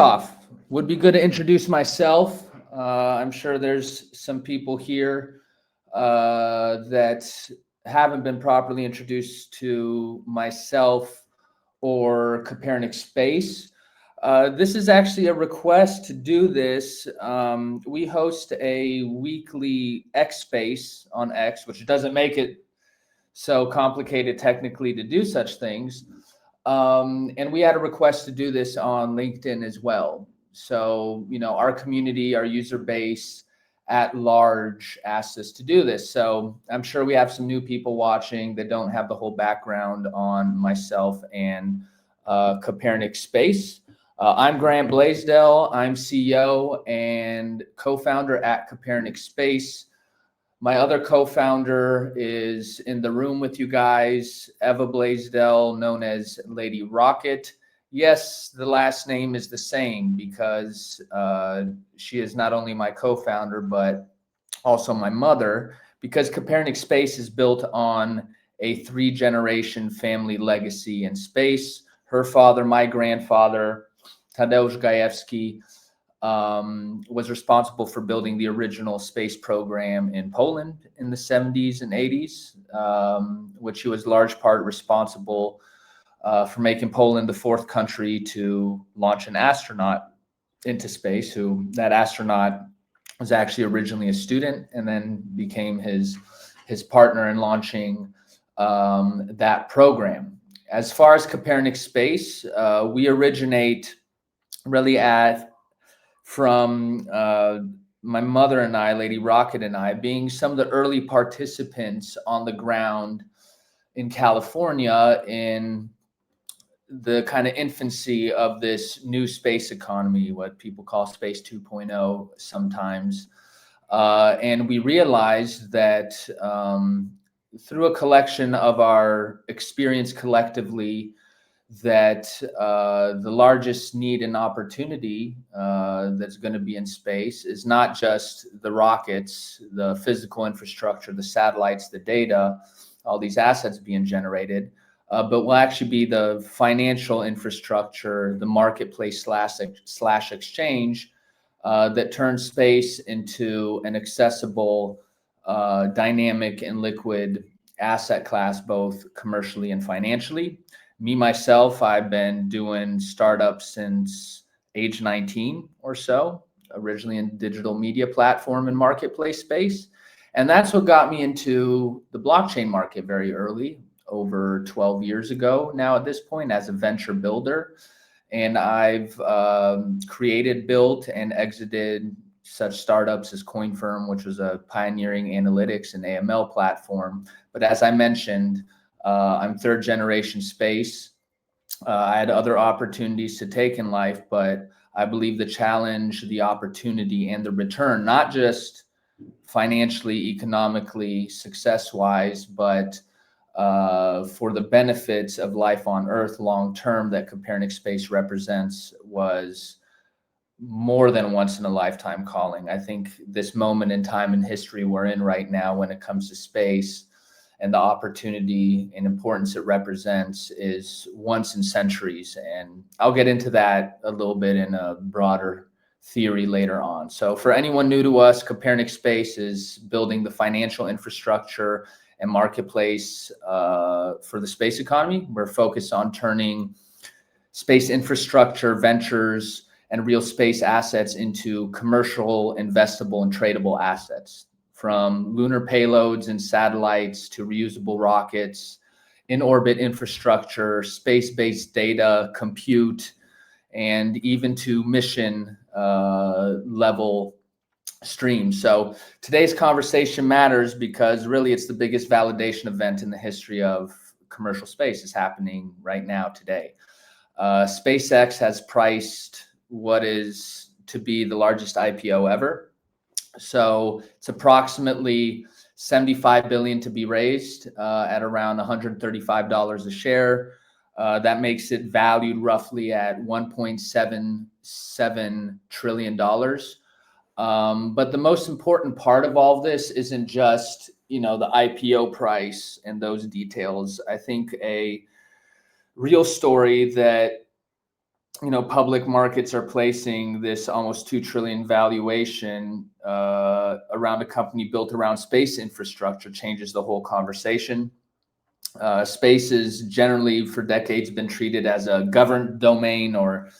Off would be good to introduce myself. I'm sure there's some people here that haven't been properly introduced to myself or Copernic Space. This is actually a request to do this. We host a weekly X Space on X, which doesn't make it so complicated technically to do such things. And we had a request to do this on LinkedIn as well. So, our community, our user base at large asked us to do this. So I'm sure we have some new people watching that don't have the whole background on myself and Copernic Space. I'm Grant Blaisdell. I'm CEO and co-founder at Copernic Space. My other co-founder is in the room with you guys, Eva Blaisdell, known as Lady Rocket. Yes, the last name is the same because she is not only my co-founder, but also my mother, because Copernic Space is built on a 3-generation family legacy in space. Her father, my grandfather, Tadeusz Gajewski, was responsible for building the original space program in Poland in the 70s and 80s, which he was large part responsible for making Poland the 4th country to launch an astronaut into space, who that astronaut was actually originally a student and then became his partner in launching that program. As far as Copernic Space, we originate really from my mother and I, Lady Rocket and I, being some of the early participants on the ground in California in the kind of infancy of this new space economy, what people call Space 2.0 sometimes. And we realized that through a collection of our experience collectively, that the largest need and opportunity that's going to be in space is not just the rockets, the physical infrastructure, the satellites, the data, all these assets being generated, but will actually be the financial infrastructure, the marketplace slash exchange that turns space into an accessible, dynamic and liquid asset class, both commercially and financially. Me, myself, I've been doing startups since age 19 or so, originally in digital media platform and marketplace space. And that's what got me into the blockchain market very early, over 12 years ago now at this point, as a venture builder. And I've created, built, and exited such startups as CoinFirm, which was a pioneering analytics and AML platform. But as I mentioned, I'm 3rd generation space. I had other opportunities to take in life, but I believe the challenge, the opportunity, and the return, not just financially, economically, success-wise, but for the benefits of life on Earth long-term that Copernic Space represents, was more than once in a lifetime calling. I think this moment in time in history we're in right now when it comes to space and the opportunity and importance it represents is once in centuries. And I'll get into that a little bit in a broader theory later on. So for anyone new to us, Copernic Space is building the financial infrastructure and marketplace for the space economy. We're focused on turning space infrastructure, ventures, and real space assets into commercial, investable, and tradable assets. From lunar payloads and satellites to reusable rockets, in-orbit infrastructure, space-based data, compute, and even to mission level streams. So today's conversation matters because really it's the biggest validation event in the history of commercial space is happening right now today. SpaceX has priced what is to be the largest IPO ever. So it's approximately $75 billion to be raised at around $135 a share. That makes it valued roughly at $1.77 trillion. But the most important part of all this isn't just, the IPO price and those details. I think a real story that public markets are placing this almost 2 trillion valuation around a company built around space infrastructure changes the whole conversation. Space is generally for decades been treated as a governed domain or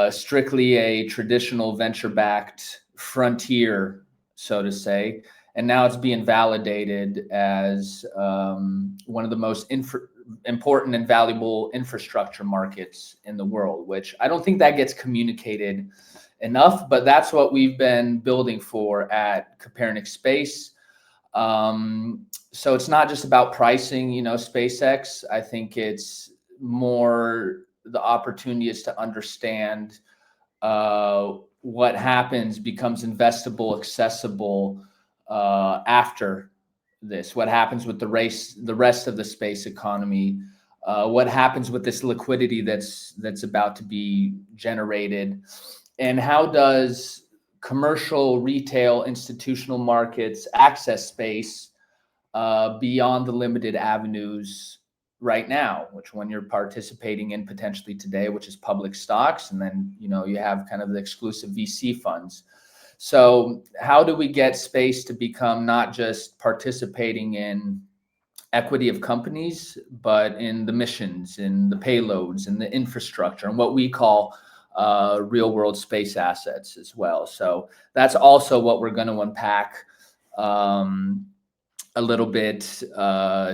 strictly a traditional venture-backed frontier, so to say. And now it's being validated as one of the most important and valuable infrastructure markets in the world, which I don't think that gets communicated enough, but that's what we've been building for at Copernic Space. So it's not just about pricing, SpaceX. I think it's more the opportunity is to understand what happens becomes investable, accessible after this. What happens with the rest of the space economy? What happens with this liquidity that's about to be generated? And how does commercial, retail, institutional markets access space beyond the limited avenues right now, which when you're participating in potentially today, which is public stocks, and then you have kind of the exclusive VC funds. So how do we get space to become not just participating in equity of companies, but in the missions, in the payloads, in the infrastructure, and what we call real world space assets as well. So that's also what we're going to unpack a little bit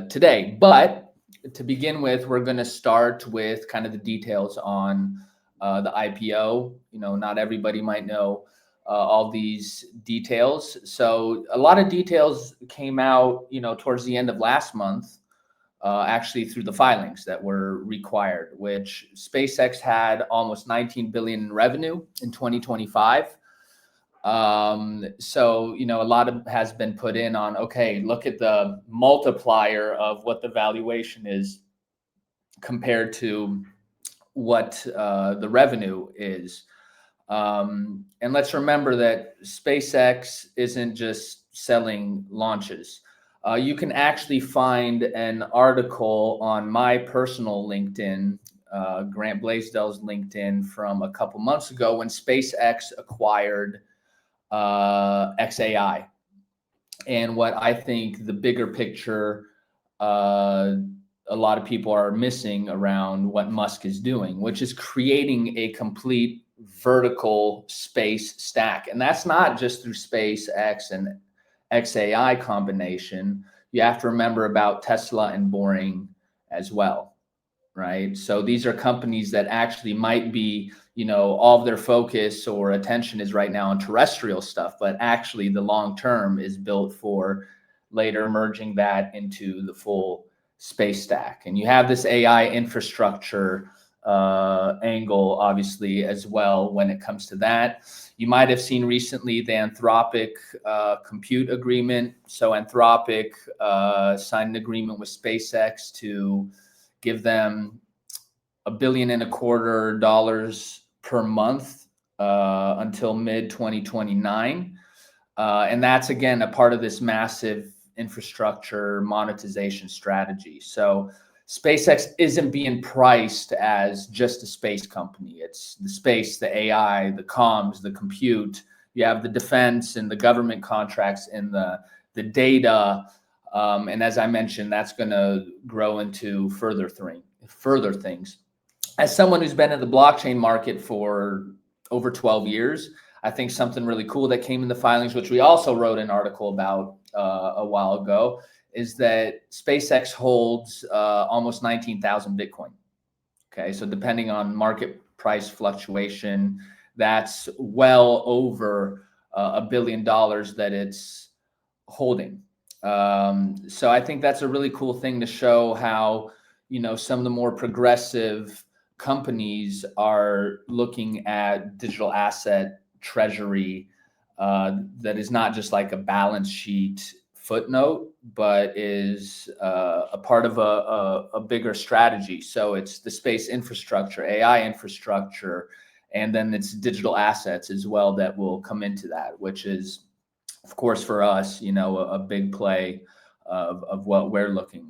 today. But to begin with, we're going to start with kind of the details on the IPO. Not everybody might know all these details. So a lot of details came out, towards the end of last month, actually through the filings that were required, which SpaceX had almost 19 billion in revenue in 2025. So, a lot has been put in on, okay, look at the multiplier of what the valuation is compared to what the revenue is. And let's remember that SpaceX isn't just selling launches. You can actually find an article on my personal LinkedIn, Grant Blaisdell's LinkedIn, from a couple months ago when SpaceX acquired XAI. And what I think the bigger picture a lot of people are missing around what Musk is doing, which is creating a complete vertical space stack. And that's not just through SpaceX and XAI combination. You have to remember about Tesla and Boring as well, right? So these are companies that actually might be, all of their focus or attention is right now on terrestrial stuff, but actually the long term is built for later merging that into the full space stack. And you have this AI infrastructure angle, obviously, as well when it comes to that. You might have seen recently the Anthropic compute agreement. So Anthropic signed an agreement with SpaceX to give them $1.25 billion per month until mid 2029. And that's, again, a part of this massive infrastructure monetization strategy. So SpaceX isn't being priced as just a space company. It's the space, the AI, the comms, the compute. You have the defense and the government contracts and the data. And as I mentioned, that's going to grow into further things. As someone who's been in the blockchain market for over 12 years, I think something really cool that came in the filings, which we also wrote an article about a while ago, is that SpaceX holds almost 19,000 Bitcoin. Okay, so depending on market price fluctuation, that's well over $1 billion that it's holding. So I think that's a really cool thing to show how, some of the more progressive companies are looking at digital asset treasury that is not just like a balance sheet footnote, but is a part of a bigger strategy. So it's the space infrastructure, AI infrastructure, and then it's digital assets as well that will come into that, which is, of course, for us, a big play of what we're looking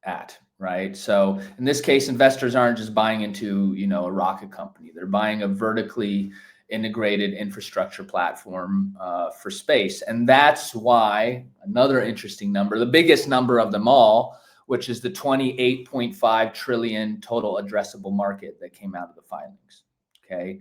at, right? So in this case, investors aren't just buying into, a rocket company. They're buying a vertically integrated infrastructure platform for space. And that's why another interesting number, the biggest number of them all, which is the 28.5 trillion total addressable market that came out of the filings. Okay.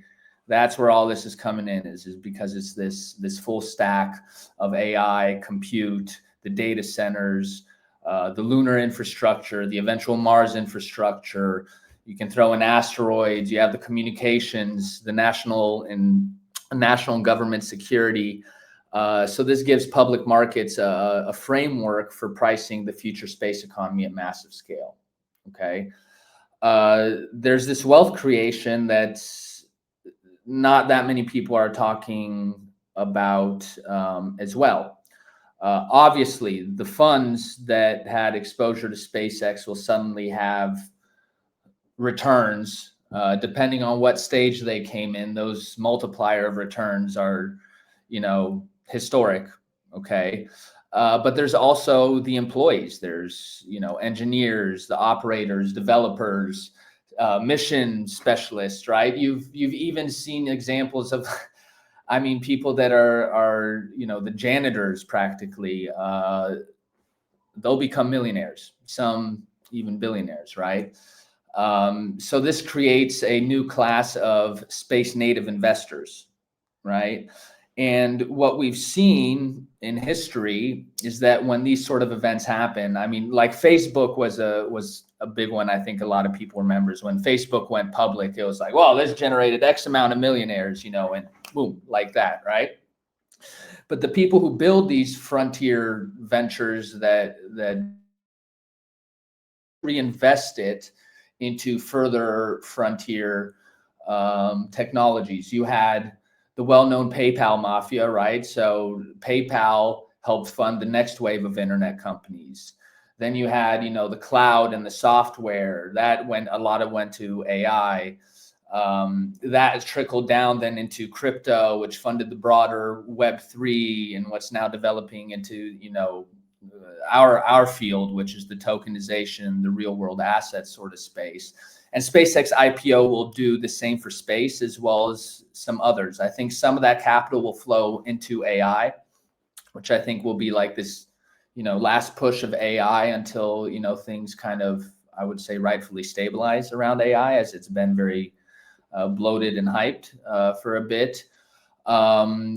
That's where all this is coming in is because it's this full stack of AI, compute, the data centers, the lunar infrastructure, the eventual Mars infrastructure. You can throw in asteroids. You have the communications, the national and government security. So this gives public markets a framework for pricing the future space economy at massive scale. Okay. There's this wealth creation that's not that many people are talking about as well. Obviously, the funds that had exposure to SpaceX will suddenly have returns, depending on what stage they came in. Those multiplier of returns are, historic. Okay. But there's also the employees. There's, engineers, the operators, developers, mission specialists, right? You've even seen examples of, people that are, the janitors practically, they'll become millionaires, some even billionaires, right? So this creates a new class of space native investors, right? And what we've seen in history is that when these sort of events happen, like Facebook was a big one. I think a lot of people remembers when Facebook went public, it was like, well, this generated X amount of millionaires, and boom, like that, right? But the people who build these frontier ventures that reinvest it into further frontier technologies. You had the well-known PayPal mafia, right? So PayPal helped fund the next wave of internet companies. Then you had, the cloud and the software that went to AI. That trickled down then into crypto, which funded the broader Web3 and what's now developing into, our field, which is the tokenization, the real world assets sort of space. And SpaceX IPO will do the same for space as well as some others. I think some of that capital will flow into AI, which I think will be like this, last push of AI until, things kind of, I would say, rightfully stabilize around AI, as it's been very bloated and hyped for a bit.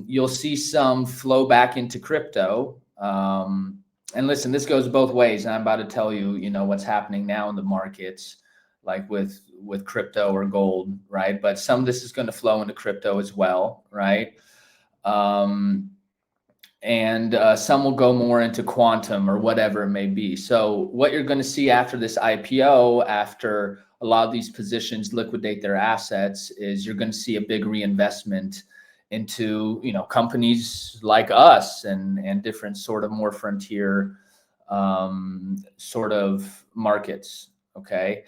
You'll see some flow back into crypto. And listen, this goes both ways. And I'm about to tell you, what's happening now in the markets, like with crypto or gold, right? But some of this is going to flow into crypto as well, right? And some will go more into quantum or whatever it may be. So what you're going to see after this IPO, after a lot of these positions liquidate their assets, is you're going to see a big reinvestment into, companies like us and different sort of more frontier sort of markets. Okay.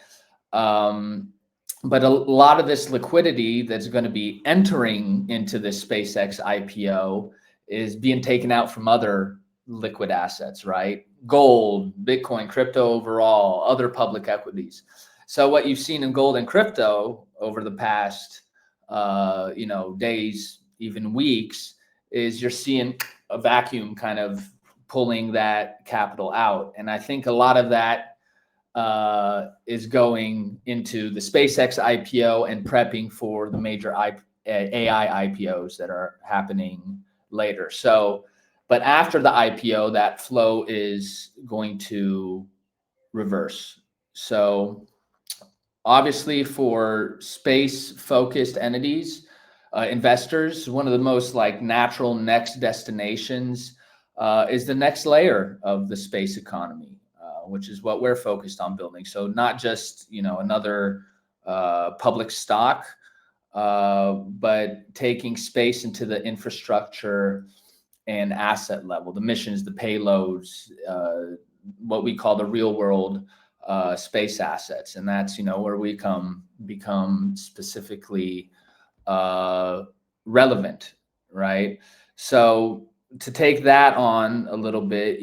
But a lot of this liquidity that's going to be entering into the SpaceX IPO is being taken out from other liquid assets, right? Gold, Bitcoin, crypto overall, other public equities. So what you've seen in gold and crypto over the past, days, even weeks, is you're seeing a vacuum kind of pulling that capital out. And I think a lot of that is going into the SpaceX IPO and prepping for the major AI IPOs that are happening later. So, but after the IPO, that flow is going to reverse. So obviously for space-focused entities, investors, one of the most like natural next destinations is the next layer of the space economy, which is what we're focused on building. So not just, another public stock, but taking space into the infrastructure and asset level, the missions, the payloads, what we call the real world space assets. And that's, where we become specifically relevant, right? So to take that on a little bit,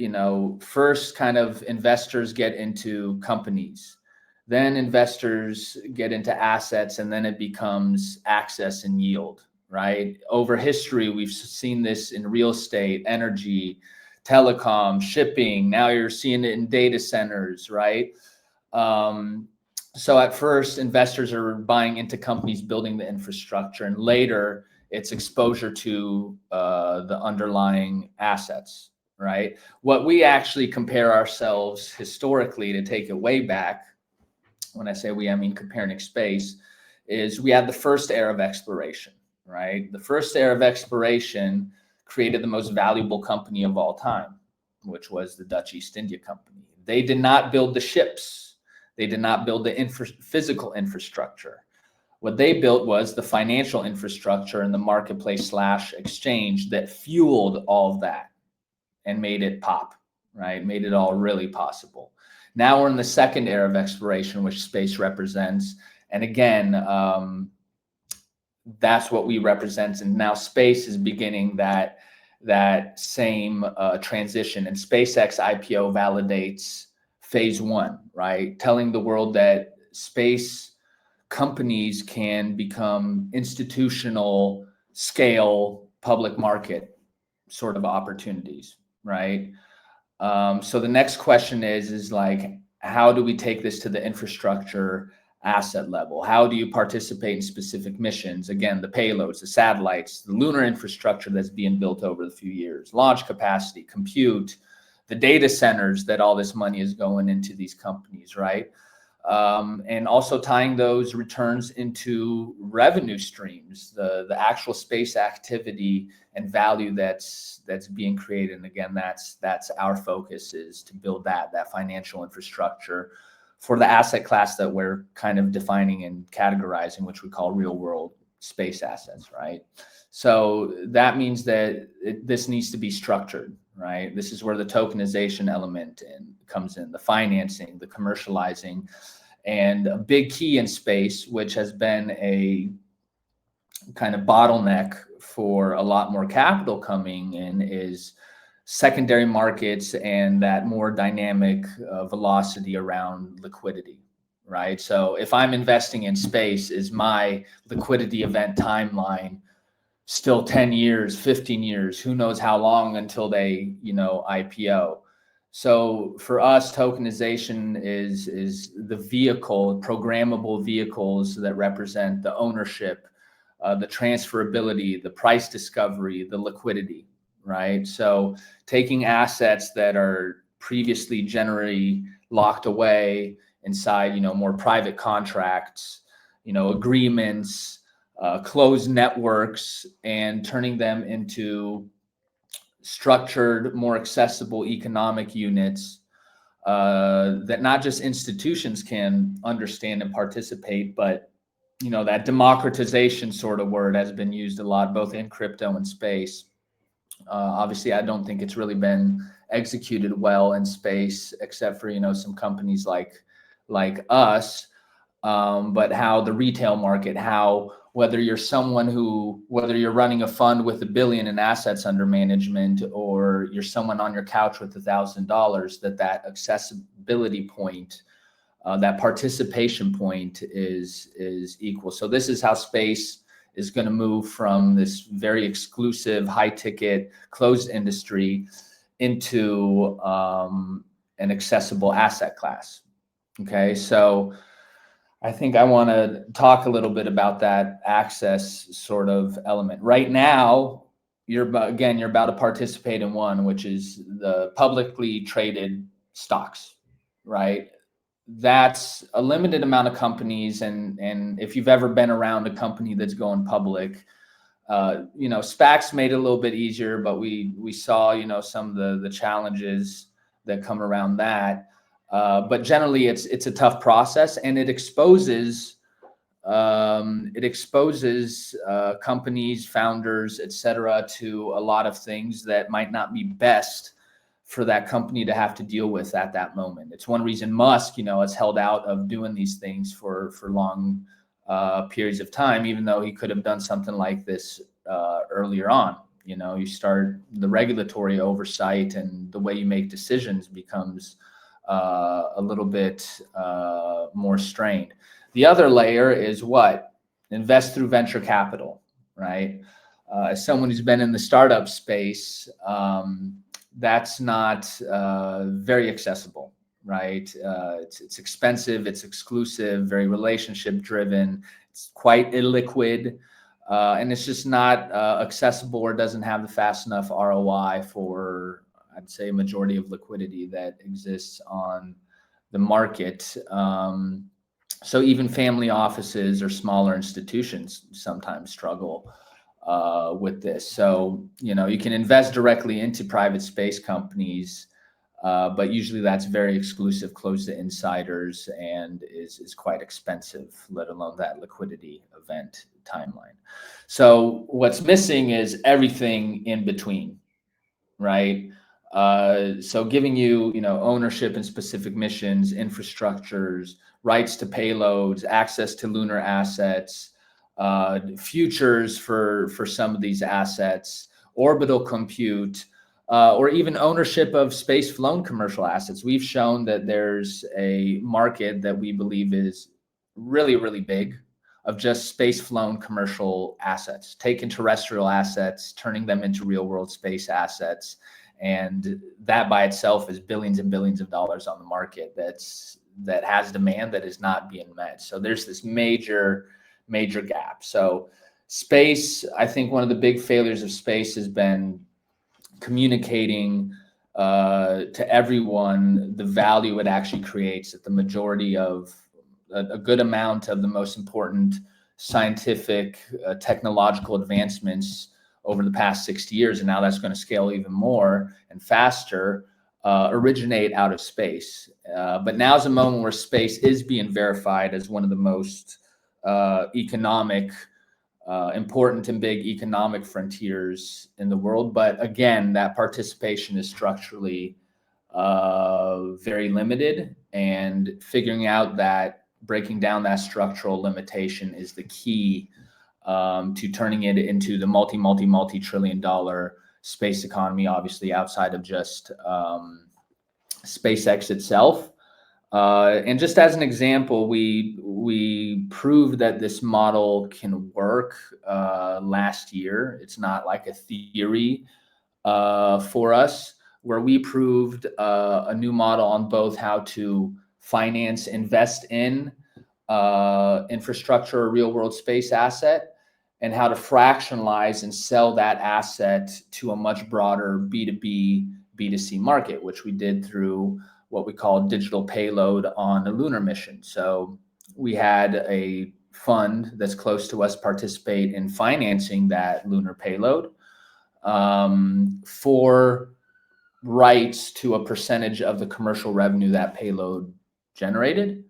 first kind of investors get into companies, then investors get into assets, and then it becomes access and yield, right? Over history, we've seen this in real estate, energy, telecom, shipping. Now you're seeing it in data centers, right? So at first, investors are buying into companies building the infrastructure, and later it's exposure to the underlying assets, right? What we actually compare ourselves historically, to take it way back, when I say we, I mean Copernic space, is we had the first era of exploration, right? The first era of exploration created the most valuable company of all time, which was the Dutch East India Company. They did not build the ships. They did not build the physical infrastructure. What they built was the financial infrastructure and the marketplace / exchange that fueled all of that and made it pop, right? Made it all really possible. Now we're in the second era of exploration, which space represents. And again, that's what we represent. And now space is beginning that same transition. And SpaceX IPO validates phase one, right? Telling the world that space companies can become institutional scale public market sort of opportunities, right? So the next question is like, how do we take this to the infrastructure asset level? How do you participate in specific missions? Again, the payloads, the satellites, the lunar infrastructure that's being built over the few years, launch capacity, compute, the data centers that all this money is going into these companies, right? And also tying those returns into revenue streams, the actual space activity and value that's being created. And again, that's our focus, is to build that financial infrastructure for the asset class that we're kind of defining and categorizing, which we call real world space assets, right? So that means that this needs to be structured, right? This is where the tokenization element comes in, the financing, the commercializing. And a big key in space, which has been a kind of bottleneck for a lot more capital coming in, is secondary markets and that more dynamic velocity around liquidity, right? So if I'm investing in space, is my liquidity event timeline still 10 years, 15 years, who knows how long until they, IPO? So for us, tokenization is the vehicle, programmable vehicles that represent the ownership, the transferability, the price discovery, the liquidity, right? So taking assets that are previously generally locked away inside, more private contracts, agreements, closed networks, and turning them into structured, more accessible economic units that not just institutions can understand and participate, but that democratization sort of word has been used a lot, both in crypto and space. Obviously, I don't think it's really been executed well in space, except for some companies like us. But how the retail market, whether you're running a fund with $1 billion in assets under management, or you're someone on your couch with $1,000, that accessibility point, that participation point is equal. So this is how space is going to move from this very exclusive, high ticket, closed industry into an accessible asset class. Okay, so I think I want to talk a little bit about that access sort of element. Right now, you're about to participate in one, which is the publicly traded stocks, right? That's a limited amount of companies. And if you've ever been around a company that's going public, SPACs made it a little bit easier, but we saw, some of the challenges that come around that. But generally, it's a tough process, and it exposes companies, founders, et cetera, to a lot of things that might not be best for that company to have to deal with at that moment. It's one reason Musk, has held out of doing these things for long periods of time, even though he could have done something like this earlier on. You start the regulatory oversight, and the way you make decisions becomes a little bit more strained. The other layer is what? Invest through venture capital, right? As someone who's been in the startup space, that's not very accessible, right? It's expensive, it's exclusive, very relationship driven, it's quite illiquid, and it's just not accessible, or doesn't have the fast enough ROI for, I'd say, a majority of liquidity that exists on the market. So even family offices or smaller institutions sometimes struggle with this. So, you can invest directly into private space companies, but usually that's very exclusive, closed to insiders, and is quite expensive, let alone that liquidity event timeline. So what's missing is everything in between, right? So giving you, ownership in specific missions, infrastructures, rights to payloads, access to lunar assets, futures for some of these assets, orbital compute, or even ownership of space flown commercial assets. We've shown that there's a market that we believe is really, really big, of just space flown commercial assets, taking terrestrial assets, turning them into real world space assets. And that by itself is billions and billions of dollars on the market that has demand that is not being met. So there's this major gap. So space, I think one of the big failures of space has been communicating to everyone the value it actually creates, that the majority of a good amount of the most important scientific, technological advancements over the past 60 years, and now that's going to scale even more and faster, originate out of space. But now's a moment where space is being verified as one of the most important and big economic frontiers in the world. But again, that participation is structurally very limited, and figuring out that, breaking down that structural limitation is the key to turning it into the multi-trillion dollar space economy, obviously outside of just SpaceX itself. And just as an example, we proved that this model can work last year. It's not like a theory for us, where we proved a new model on both how to finance, invest in infrastructure or real world space asset, and how to fractionalize and sell that asset to a much broader B2B, B2C market, which we did through what we call digital payload on a lunar mission. So we had a fund that's close to us participate in financing that lunar payload for rights to a percentage of the commercial revenue that payload generated.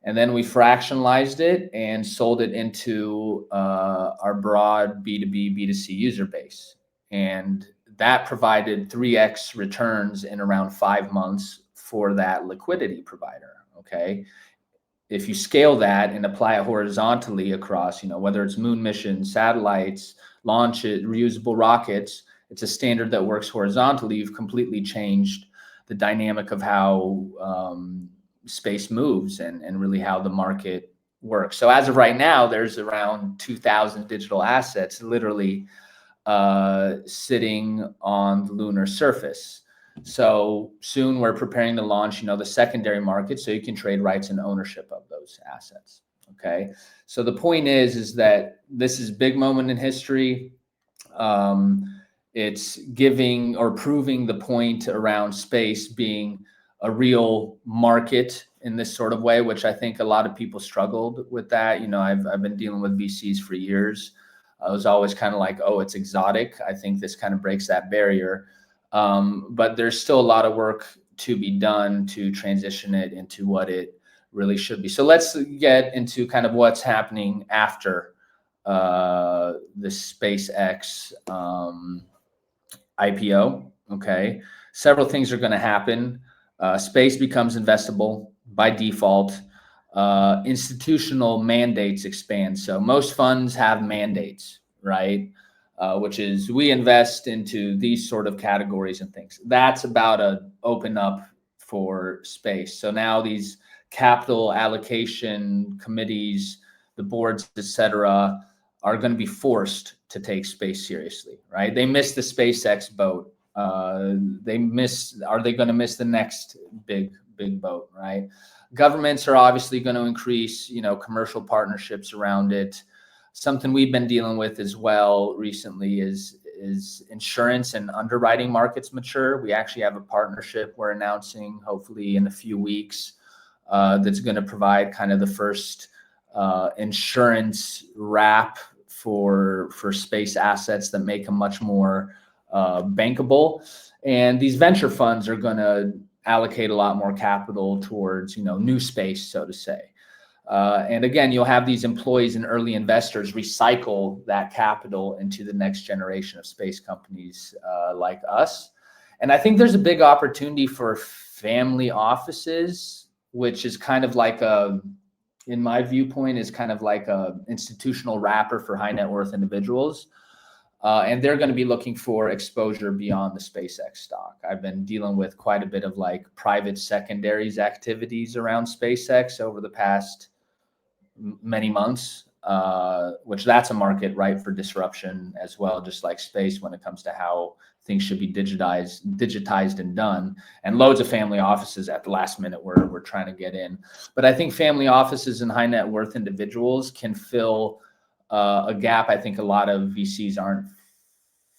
And then we fractionalized it and sold it into our broad B2B, B2C user base. And that provided 3x returns in around 5 months for that liquidity provider, okay? If you scale that and apply it horizontally across, whether it's moon missions, satellites, launches, reusable rockets, it's a standard that works horizontally. You've completely changed the dynamic of how space moves and really how the market works. So as of right now, there's around 2,000 digital assets literally sitting on the lunar surface. So soon we're preparing to launch, the secondary market, so you can trade rights and ownership of those assets. Okay. So the point is that this is a big moment in history. It's giving or proving the point around space being a real market in this sort of way, which I think a lot of people struggled with that. I've been dealing with VCs for years. I was always kind of like, oh, it's exotic. I think this kind of breaks that barrier. But there's still a lot of work to be done to transition it into what it really should be. So let's get into kind of what's happening after the SpaceX IPO. Okay. Several things are going to happen. Space becomes investable by default. Institutional mandates expand. So most funds have mandates, right? which is we invest into these sort of categories and things. That's about to open up for space. So now these capital allocation committees, the boards, et cetera, are going to be forced to take space seriously, right? They missed the SpaceX boat. Are they going to miss the next big boat, right? Governments are obviously going to increase, commercial partnerships around it. Something we've been dealing with as well recently is insurance and underwriting markets mature. We actually have a partnership we're announcing hopefully in a few weeks that's going to provide kind of the first insurance wrap for space assets that make them much more bankable. And these venture funds are going to allocate a lot more capital towards, new space, so to say. And again, you'll have these employees and early investors recycle that capital into the next generation of space companies like us. And I think there's a big opportunity for family offices, which is kind of like in my viewpoint, is kind of like a institutional wrapper for high net worth individuals. And they're going to be looking for exposure beyond the SpaceX stock. I've been dealing with quite a bit of like private secondaries activities around SpaceX over the past many months, which that's a market ripe for disruption as well, just like space when it comes to how things should be digitized and done. And loads of family offices at the last minute we're trying to get in. But I think family offices and high net worth individuals can fill a gap I think a lot of VCs aren't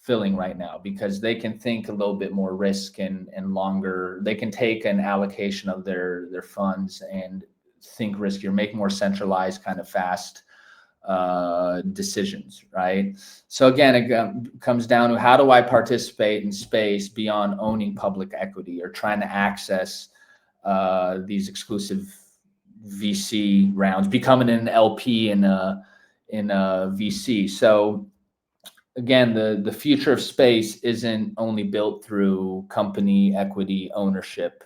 filling right now, because they can think a little bit more risk and longer. They can take an allocation of their funds and think riskier, make more centralized kind of fast decisions, right? So again, it comes down to how do I participate in space beyond owning public equity or trying to access these exclusive VC rounds, becoming an LP in a VC. So again, the future of space isn't only built through company equity ownership.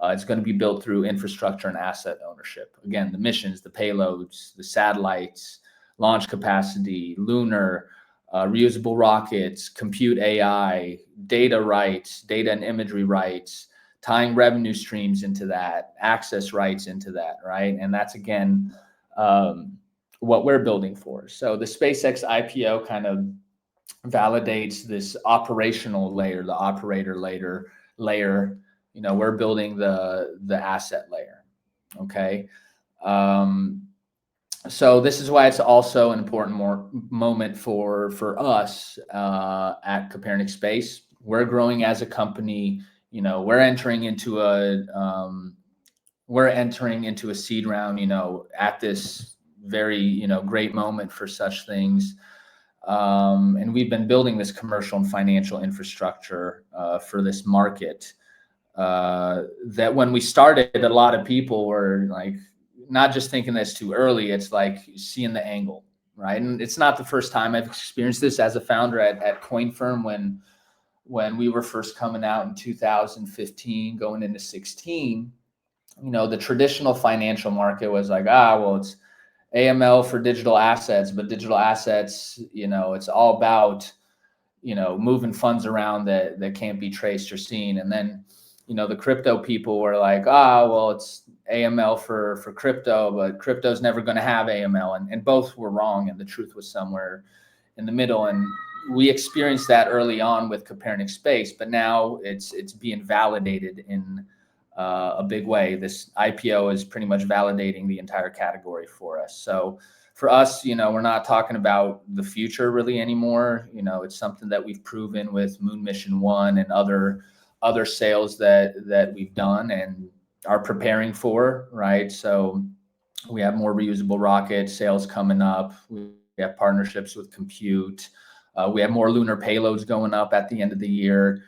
It's going to be built through infrastructure and asset ownership. Again, the missions, the payloads, the satellites, launch capacity, lunar, reusable rockets, compute AI, data rights, data and imagery rights, tying revenue streams into that, access rights into that, right? And that's, again, what we're building for. So the SpaceX IPO kind of validates this operational layer, the operator layer. We're building the asset layer. Okay. So this is why it's also an important moment for us at Copernic Space. We're growing as a company. We're entering into a seed round. At this very great moment for such things. And we've been building this commercial and financial infrastructure for this market. That when we started, a lot of people were like, not just thinking that's too early, it's like seeing the angle, right? And it's not the first time I've experienced this as a founder at CoinFirm when we were first coming out in 2015, going into 16. The traditional financial market was like, well, it's AML for digital assets, but digital assets, it's all about, moving funds around that can't be traced or seen. And then, the crypto people were like, well, it's AML for crypto, but crypto's never going to have AML. And both were wrong. And the truth was somewhere in the middle. And we experienced that early on with Copernic Space, but now it's being validated in a big way. This IPO is pretty much validating the entire category for us. So for us, we're not talking about the future really anymore. It's something that we've proven with Moon Mission 1 and other sales that we've done and are preparing for, right? So we have more reusable rocket sales coming up. We have partnerships with compute. We have more lunar payloads going up at the end of the year.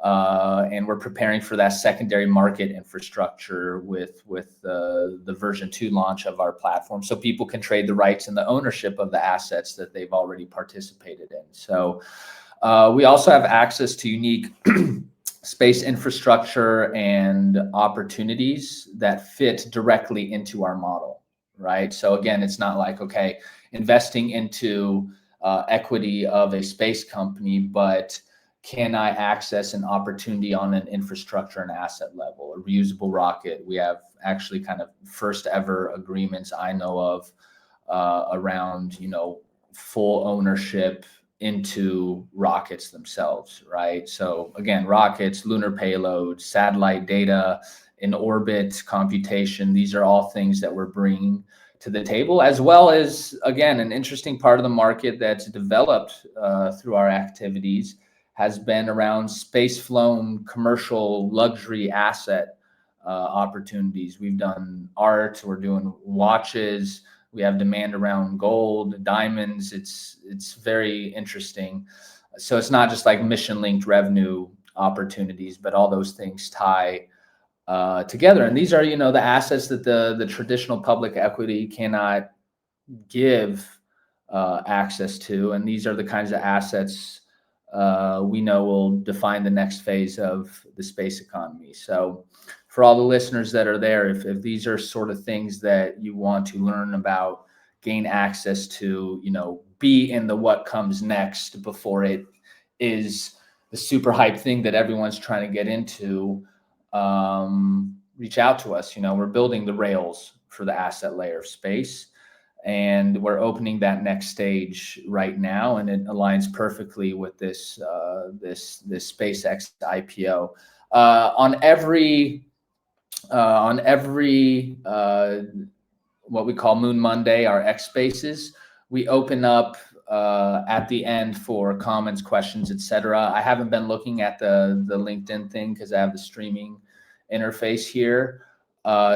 And we're preparing for that secondary market infrastructure with the version 2 launch of our platform, so people can trade the rights and the ownership of the assets that they've already participated in. So we also have access to unique space infrastructure and opportunities that fit directly into our model, right? So again, it's not like, okay, investing into equity of a space company, but can I access an opportunity on an infrastructure and asset level? A reusable rocket. We have actually kind of first ever agreements I know of around, full ownership into rockets themselves, right? So again, rockets, lunar payload, satellite data, in orbit computation, these are all things that we're bringing to the table, as well as, again, an interesting part of the market that's developed through our activities has been around space-flown commercial luxury asset opportunities. We've done art, we're doing watches, we have demand around gold, diamonds. It's very interesting. So it's not just like mission-linked revenue opportunities, but all those things tie together. And these are, the assets that the traditional public equity cannot give access to. And these are the kinds of assets we know will define the next phase of the space economy. So for all the listeners that are there, if these are sort of things that you want to learn about, gain access to, be in the what comes next before it is the super hype thing that everyone's trying to get into, reach out to us. We're building the rails for the asset layer of space, and we're opening that next stage right now, and it aligns perfectly with this SpaceX IPO. On every what we call Moon Monday, our X Spaces, we open up at the end for comments, questions, etc. I haven't been looking at the LinkedIn thing because I have the streaming interface here.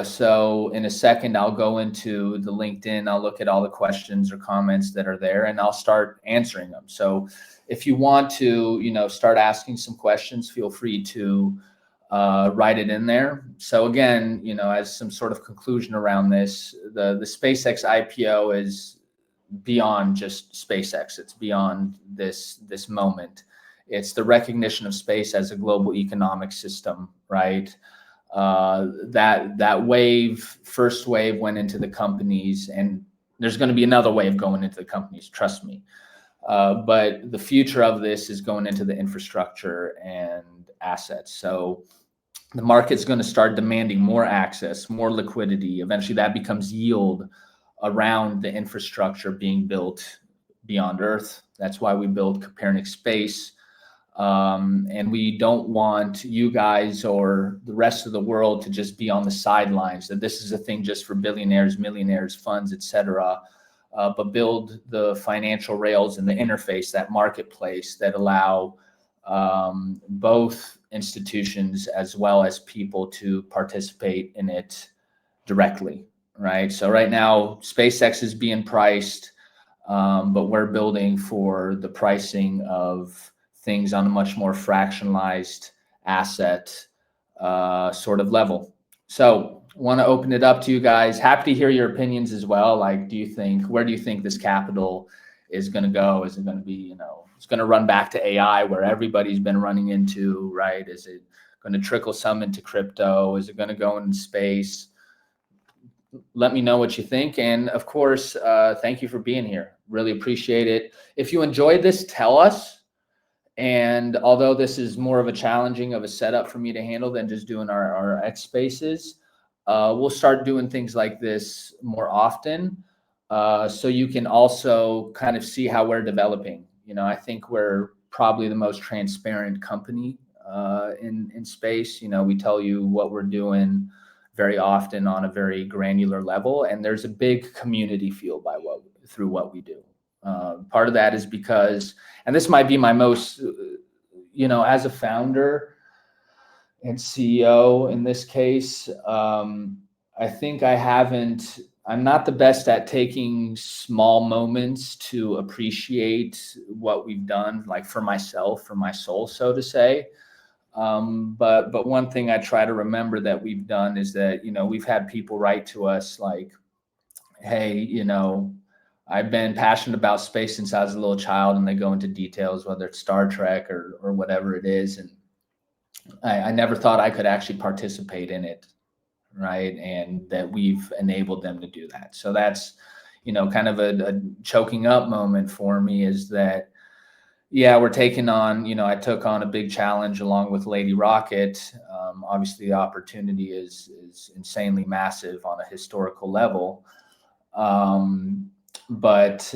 So in a second, I'll go into the LinkedIn, I'll look at all the questions or comments that are there, and I'll start answering them. So if you want to, start asking some questions, feel free to write it in there. So again, as some sort of conclusion around this, the SpaceX IPO is beyond just SpaceX. It's beyond this moment. It's the recognition of space as a global economic system, right? That first wave went into the companies, and there's going to be another wave going into the companies, trust me. But the future of this is going into the infrastructure and assets. So the market's going to start demanding more access, more liquidity. Eventually that becomes yield around the infrastructure being built beyond Earth. That's why we build Copernic Space. And we don't want you guys or the rest of the world to just be on the sidelines, that this is a thing just for billionaires, millionaires, funds, etc. But build the financial rails and the interface, that marketplace that allow both institutions as well as people to participate in it directly, right? So right now, SpaceX is being priced, but we're building for the pricing of things on a much more fractionalized asset sort of level. So want to open it up to you guys. Happy to hear your opinions as well. Like, where do you think this capital is going to go? Is it going to be, it's going to run back to AI where everybody's been running into, right? Is it going to trickle some into crypto? Is it going to go into space? Let me know what you think. And of course, thank you for being here. Really appreciate it. If you enjoyed this, tell us. And although this is more of a challenging of a setup for me to handle than just doing our X Spaces, we'll start doing things like this more often. So you can also kind of see how we're developing. I think we're probably the most transparent company in space. We tell you what we're doing very often on a very granular level, and there's a big community feel through what we do. Part of that is because, and this might be my most, as a founder and CEO in this case, I think I'm not the best at taking small moments to appreciate what we've done, like for myself, for my soul, so to say. But one thing I try to remember that we've done is that, we've had people write to us like, hey, I've been passionate about space since I was a little child, and they go into details, whether it's Star Trek or whatever it is. And I never thought I could actually participate in it. Right. And that we've enabled them to do that. So that's, kind of a choking up moment for me is that, yeah, we're taking on, I took on a big challenge along with Lady Rocket. Obviously, the opportunity is insanely massive on a historical level. But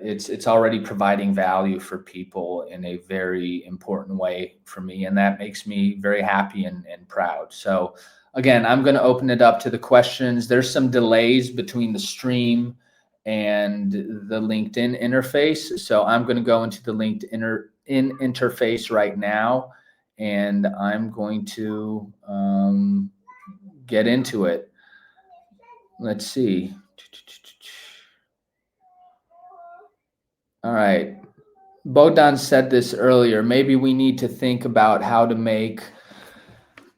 it's already providing value for people in a very important way for me, and that makes me very happy and proud. So again, I'm going to open it up to the questions. There's some delays between the stream and the LinkedIn interface, so I'm going to go into the LinkedIn interface right now, and I'm going to get into it. Let's see. All right. Bogdan said this earlier. Maybe we need to think about how to make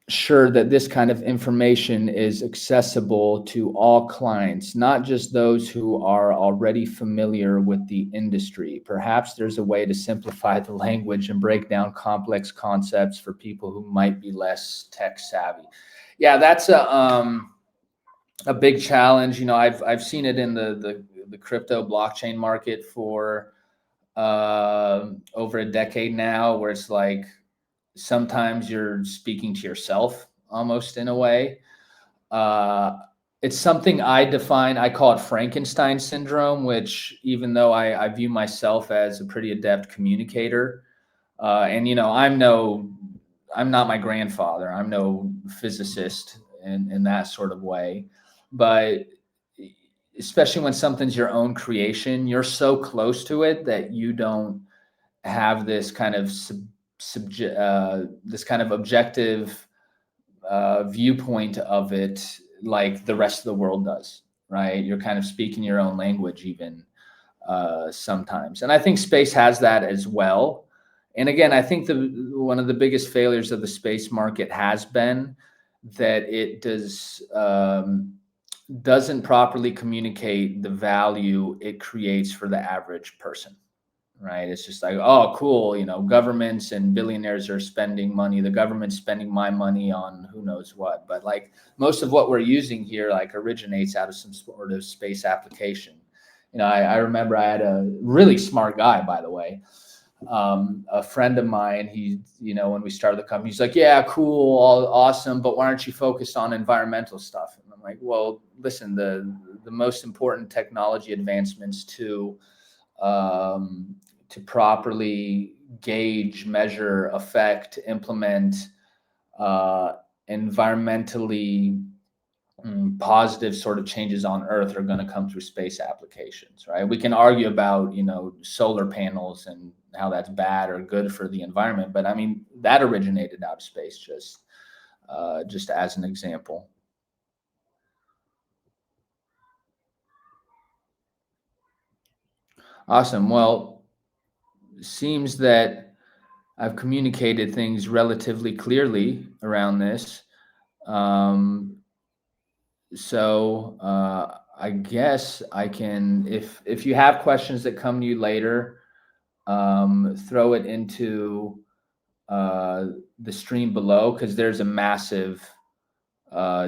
sure that this kind of information is accessible to all clients, not just those who are already familiar with the industry. Perhaps there's a way to simplify the language and break down complex concepts for people who might be less tech savvy. Yeah, that's a big challenge. I've seen it in the crypto blockchain market for over a decade now, where it's like sometimes you're speaking to yourself almost in a way. Uh, it's something I call it Frankenstein syndrome, which even though I view myself as a pretty adept communicator, and I'm not my grandfather, I'm no physicist in that sort of way, but especially when something's your own creation, you're so close to it that you don't have this kind of this kind of objective viewpoint of it like the rest of the world does, right? You're kind of speaking your own language even sometimes, and I think space has that as well. And again, I think one of the biggest failures of the space market has been that it doesn't properly communicate the value it creates for the average person, right? It's just like, oh, cool, governments and billionaires are spending money. The government's spending my money on who knows what. But like most of what we're using here, like originates out of some sort of space application. I remember I had a really smart guy, by the way, a friend of mine. When we started the company, he's like, yeah, cool, all awesome, but why aren't you focused on environmental stuff? And I'm like, well, listen, the most important technology advancements to properly gauge, measure, affect, implement environmentally positive sort of changes on Earth are going to come through space applications, right? We can argue about, solar panels and how that's bad or good for the environment, but I mean, that originated out of space, just as an example. Awesome. Well, seems that I've communicated things relatively clearly around this. So I guess I can, if you have questions that come to you later, throw it into the stream below, because there's a massive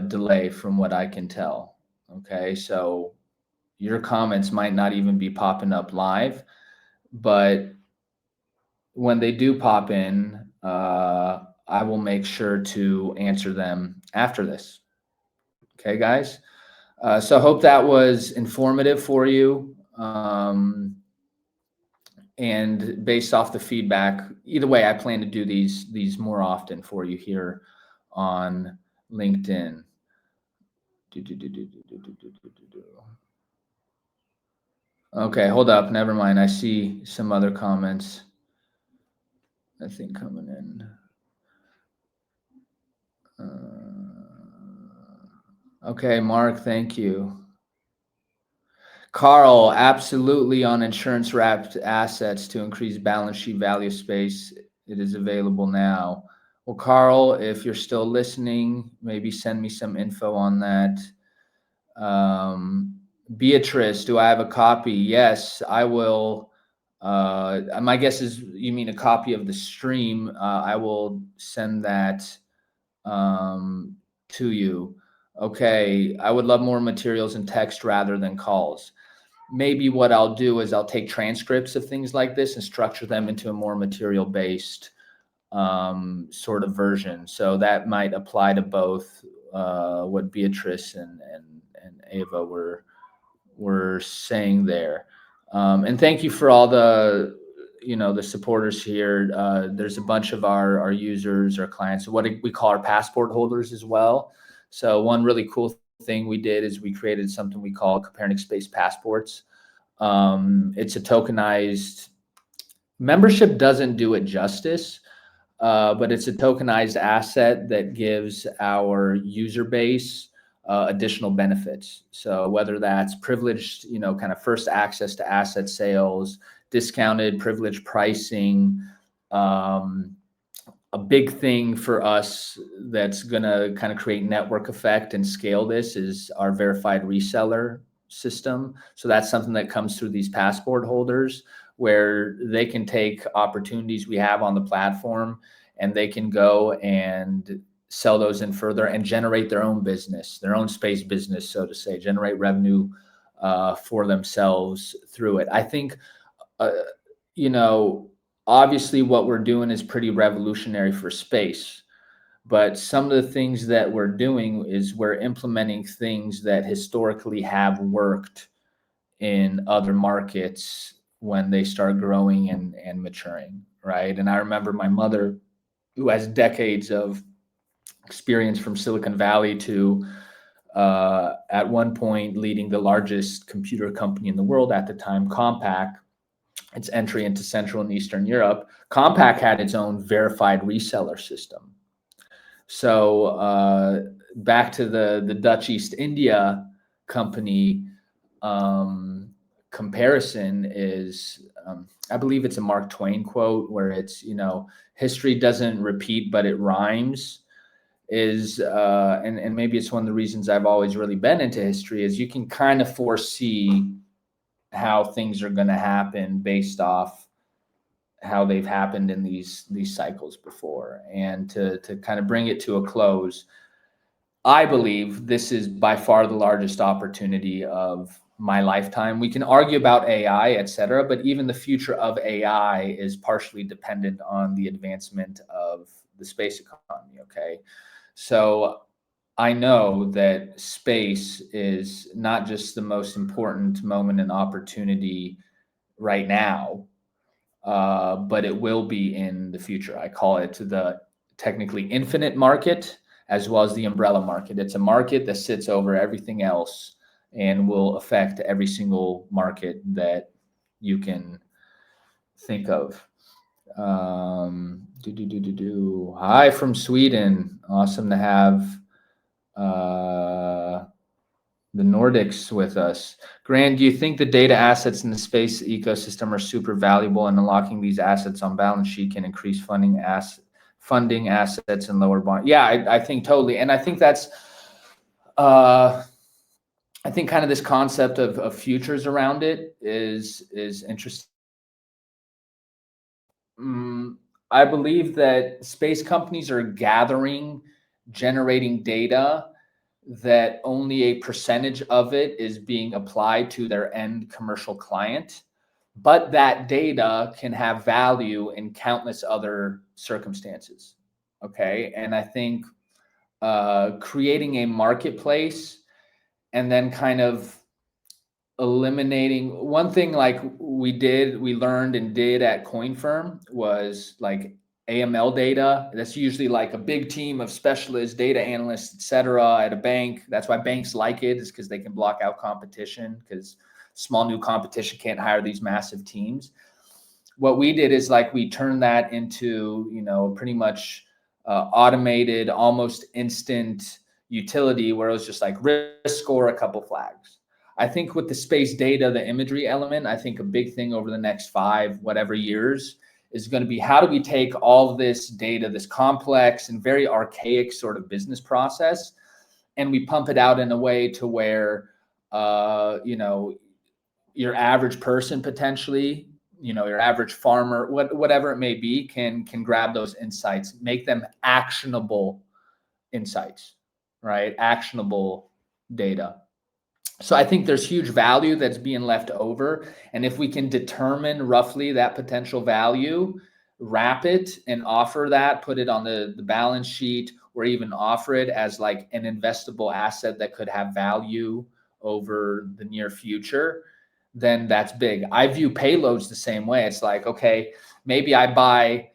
delay from what I can tell. Okay, so your comments might not even be popping up live, but when they do pop in, I will make sure to answer them after this. Okay, guys. So I hope that was informative for you. And based off the feedback, either way, I plan to do these more often for you here on LinkedIn. Okay, hold up. Never mind. I see some other comments, I think, coming in. Okay, Mark, thank you. Carl, absolutely, on insurance wrapped assets to increase balance sheet value space. It is available now. Well, Carl, if you're still listening, maybe send me some info on that. Beatrice, do I have a copy? Yes, I will. My guess is you mean a copy of the stream. I will send that to you. Okay, I would love more materials in text rather than calls. maybe what I'll do is I'll take transcripts of things like this and structure them into a more material based sort of version. So that might apply to both what Beatrice and Eva were saying there. And thank you for all the the supporters here. There's a bunch of our users, our clients, what we call our passport holders as well. So one really cool thing we did is we created something we call Copernic Space Passports. It's a tokenized membership, doesn't do it justice, but it's a tokenized asset that gives our user base additional benefits. So whether that's privileged, kind of first access to asset sales, discounted privileged pricing, a big thing for us that's going to kind of create network effect and scale this is our verified reseller system. So that's something that comes through these passport holders where they can take opportunities we have on the platform and they can go and sell those in further and generate their own business, their own space business, so to say, generate revenue for themselves through it. I think, obviously what we're doing is pretty revolutionary for space, but some of the things that we're doing is we're implementing things that historically have worked in other markets when they start growing and maturing, right? And I remember my mother, who has decades of experience from Silicon Valley to at one point leading the largest computer company in the world at the time, Compaq, its entry into Central and Eastern Europe. Compaq had its own verified reseller system. So back to the Dutch East India Company comparison is, I believe it's a Mark Twain quote where it's, history doesn't repeat, but it rhymes. And maybe it's one of the reasons I've always really been into history is you can kind of foresee how things are going to happen based off how they've happened in these cycles before. And to kind of bring it to a close, I believe this is by far the largest opportunity of my lifetime. We can argue about AI, et cetera, but even the future of AI is partially dependent on the advancement of the space economy, okay? So I know that space is not just the most important moment and opportunity right now, but it will be in the future. I call it the technically infinite market as well as the umbrella market. It's a market that sits over everything else and will affect every single market that you can think of. Hi from Sweden. Awesome to have the Nordics with us. Grant, do you think the data assets in the space ecosystem are super valuable, and unlocking these assets on balance sheet can increase funding assets and lower bond? Yeah, I think totally. And I think that's, I think kind of this concept of futures around it is interesting. I believe that space companies are generating data that only a percentage of it is being applied to their end commercial client, but that data can have value in countless other circumstances. Okay. And I think creating a marketplace and then kind of eliminating one thing like we learned and did at CoinFirm was like AML data. That's usually like a big team of specialists, data analysts, et cetera, at a bank. That's why banks like it, is because they can block out competition, because small new competition can't hire these massive teams. What we did is like we turned that into, pretty much automated, almost instant utility where it was just like risk score, a couple flags. I think with the space data, the imagery element, I think a big thing over the next 5 whatever years is going to be how do we take all this data, this complex and very archaic sort of business process, and we pump it out in a way to where, your average person potentially, your average farmer, whatever it may be, can grab those insights, make them actionable insights, right? Actionable data. So I think there's huge value that's being left over. And if we can determine roughly that potential value, wrap it and offer that, put it on the balance sheet, or even offer it as like an investable asset that could have value over the near future, then that's big. I view payloads the same way. It's like, okay, maybe I buy,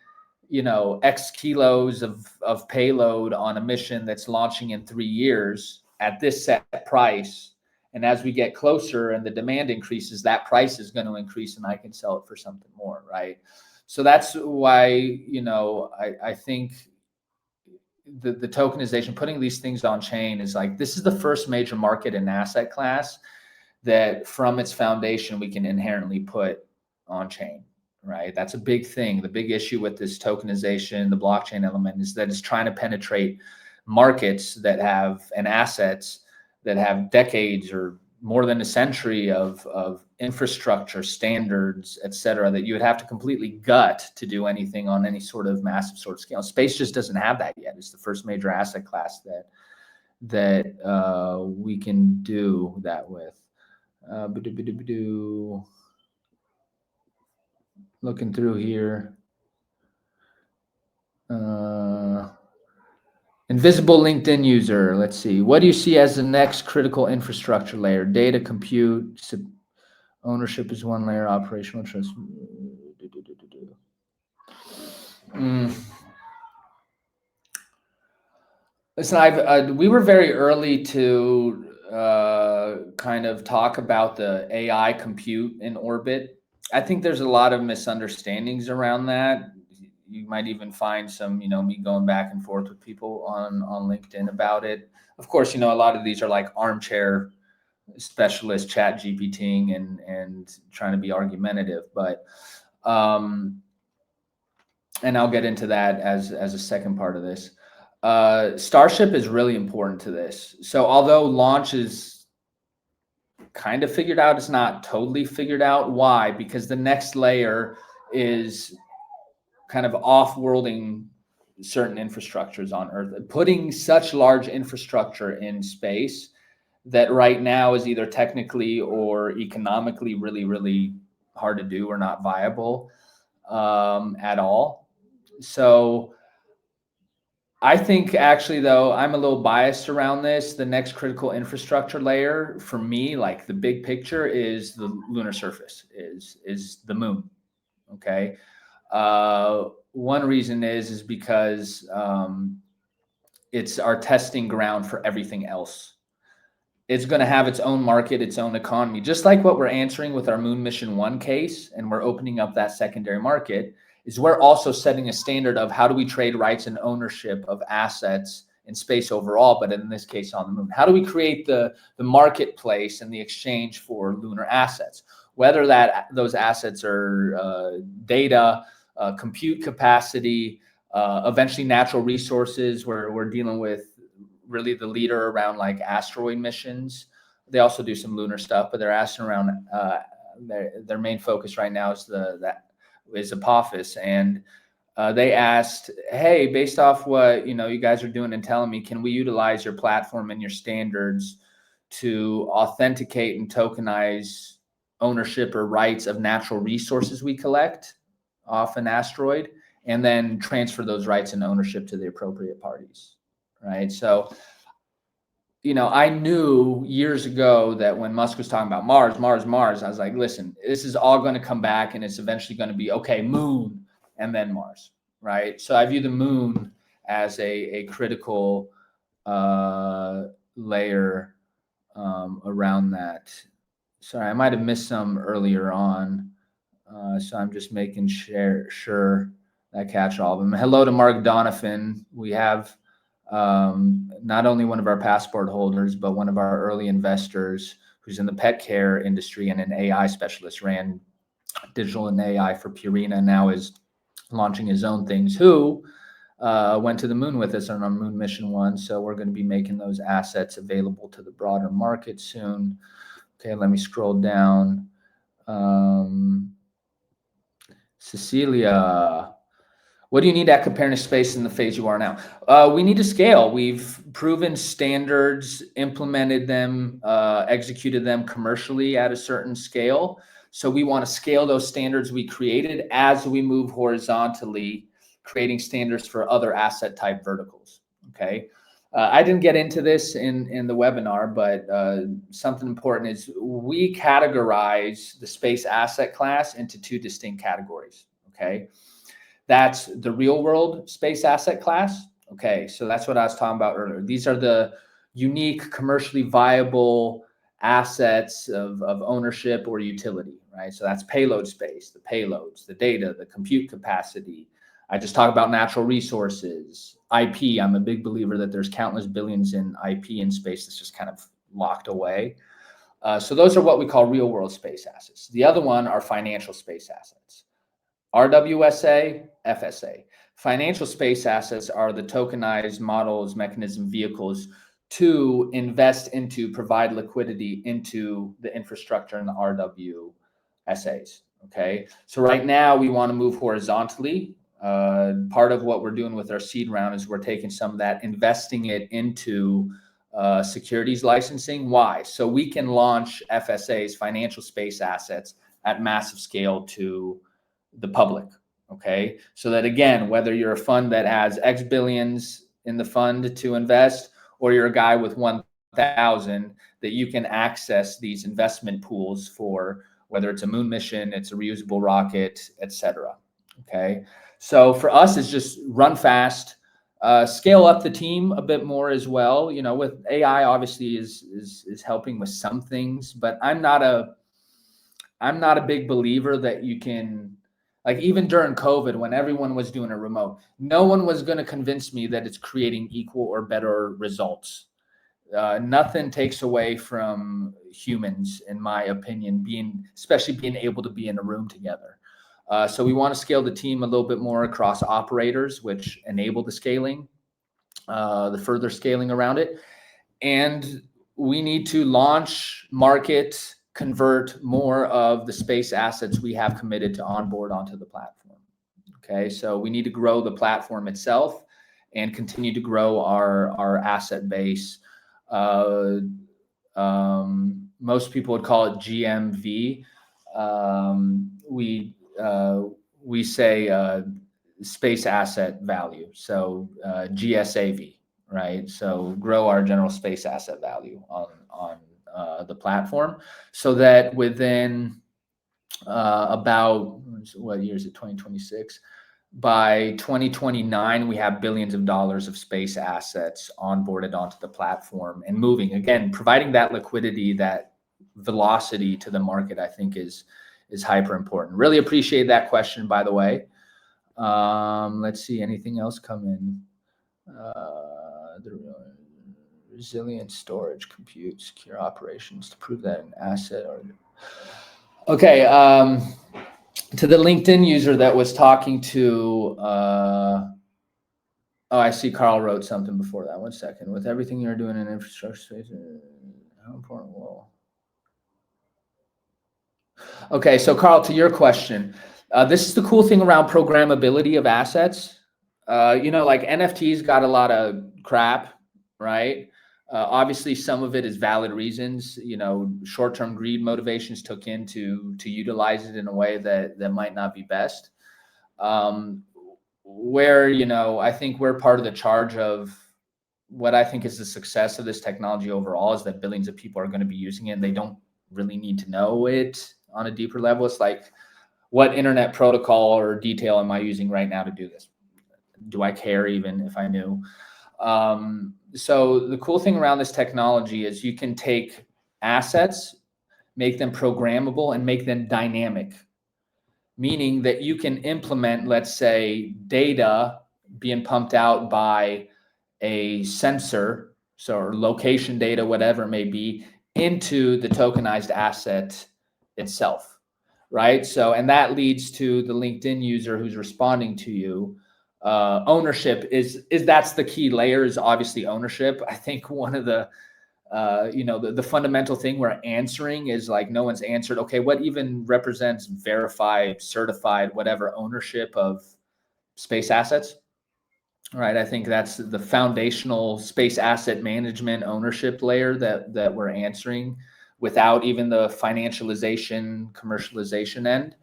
X kilos of payload on a mission that's launching in 3 years at this set price. And as we get closer and the demand increases, that price is going to increase and I can sell it for something more, right? So that's why, I think the tokenization, putting these things on chain is like, this is the first major market and asset class that from its foundation, we can inherently put on chain, right? That's a big thing. The big issue with this tokenization, the blockchain element, is that it's trying to penetrate markets that have, and assets that have decades or more than a century of infrastructure, standards, et cetera, that you would have to completely gut to do anything on any sort of massive sort of scale. Space just doesn't have that yet. It's the first major asset class that we can do that with. Looking through here. Invisible LinkedIn user. Let's see. What do you see as the next critical infrastructure layer? Data, compute, ownership is one layer, operational trust. Listen, we were very early to kind of talk about the AI compute in orbit. I think there's a lot of misunderstandings around that. You might even find some, me going back and forth with people on LinkedIn about it. Of course, a lot of these are like armchair specialist chat GPTing and trying to be argumentative, but and I'll get into that as a second part of this. Starship is really important to this. So although launch is kind of figured out, it's not totally figured out. Why? Because the next layer is kind of off-worlding certain infrastructures on Earth, putting such large infrastructure in space that right now is either technically or economically really, really hard to do or not viable at all. So I think actually, though, I'm a little biased around this. The next critical infrastructure layer for me, like the big picture, is the lunar surface, is the moon. Okay. One reason is because it's our testing ground for everything else. It's going to have its own market, its own economy, just like what we're answering with our Moon Mission 1 case, and we're opening up that secondary market, is we're also setting a standard of how do we trade rights and ownership of assets in space overall, but in this case on the moon. How do we create the marketplace and the exchange for lunar assets, whether those assets are data, compute capacity, eventually natural resources, where we're dealing with really the leader around like asteroid missions. They also do some lunar stuff, but they're asking around their main focus right now is Apophis. And they asked, hey, based off what you guys are doing and telling me, can we utilize your platform and your standards to authenticate and tokenize ownership or rights of natural resources we collect off an asteroid, and then transfer those rights and ownership to the appropriate parties, right? So, I knew years ago that when Musk was talking about Mars, I was like, listen, this is all going to come back and it's eventually going to be, okay, moon and then Mars, right? So I view the moon as a critical layer around that. Sorry, I might have missed some earlier on. So I'm just making sure I catch all of them. Hello to Mark Donovan. We have not only one of our passport holders, but one of our early investors who's in the pet care industry and an AI specialist, ran digital and AI for Purina, now is launching his own things, who went to the moon with us on our Moon Mission 1. So we're going to be making those assets available to the broader market soon. Okay, let me scroll down. Cecilia, What do you need at Copernic Space in the phase you are now? We need to scale. We've proven standards, implemented them, executed them commercially at a certain scale. So we want to scale those standards we created as we move horizontally, creating standards for other asset type verticals. Okay. I didn't get into this in the webinar, but something important is we categorize the space asset class into two distinct categories. Okay. That's the real world space asset class. Okay, so that's what I was talking about earlier. These are the unique commercially viable assets of ownership or utility, right? So that's payload space, the payloads, the data, the compute capacity. I just talked about natural resources, IP. I'm a big believer that there's countless billions in IP in space that's just kind of locked away. So those are what we call real world space assets. The other one are financial space assets. RWSA, FSA. Financial space assets are the tokenized models, mechanism, vehicles to invest into, provide liquidity into the infrastructure and the RWSAs. Okay, so right now we want to move horizontally. Part of what we're doing with our seed round is we're taking some of that, investing it into securities licensing. Why? So we can launch FSAs, financial space assets, at massive scale to the public. Okay, so that again, whether you're a fund that has X billions in the fund to invest, or you're a guy with 1,000, that you can access these investment pools for whether it's a moon mission, it's a reusable rocket, etc. Okay, so for us, it's just run fast, scale up the team a bit more as well. You know, with AI, obviously is helping with some things, but I'm not a big believer that you can. Like even during COVID, when everyone was doing a remote, no one was going to convince me that it's creating equal or better results. Nothing takes away from humans, in my opinion, especially being able to be in a room together. So we want to scale the team a little bit more across operators, which enable the scaling, the further scaling around it. And we need to launch, market, convert more of the space assets we have committed to onboard onto the platform. Okay, so we need to grow the platform itself and continue to grow our asset base. Most people would call it GMV. We say space asset value, so GSAV. Right, so grow our general space asset value on the platform, so that within about what year is it? 2026. By 2029, we have billions of dollars of space assets onboarded onto the platform and moving. Again, providing that liquidity, that velocity to the market, I think is hyper important. Really appreciate that question, by the way. Let's see, anything else come in? The resilient storage, compute, secure operations to prove that an asset or okay. To the LinkedIn user that was talking to oh, I see Carl wrote something before that. 1 second. With everything you're doing in infrastructure space, how important will okay, so Carl, to your question, this is the cool thing around programmability of assets. You know, like NFTs got a lot of crap, right? Obviously, some of it is valid reasons. You know, short-term greed motivations took in to utilize it in a way that might not be best. Where, you know, I think we're part of the charge of what I think is the success of this technology overall is that billions of people are going to be using it, and they don't really need to know it on a deeper level. It's like, what internet protocol or detail am I using right now to do this? Do I care even if I knew? So the cool thing around this technology is you can take assets, make them programmable, and make them dynamic, meaning that you can implement, let's say, data being pumped out by a sensor, so location data, whatever it may be, into the tokenized asset itself, right? So, and that leads to the LinkedIn user who's responding to you. Ownership is that's the key layer, is obviously ownership. I think one of the you know, the fundamental thing we're answering is like, no one's answered, okay, what even represents verified, certified, whatever ownership of space assets, right? I think that's the foundational space asset management ownership layer that we're answering without even the financialization, commercialization end.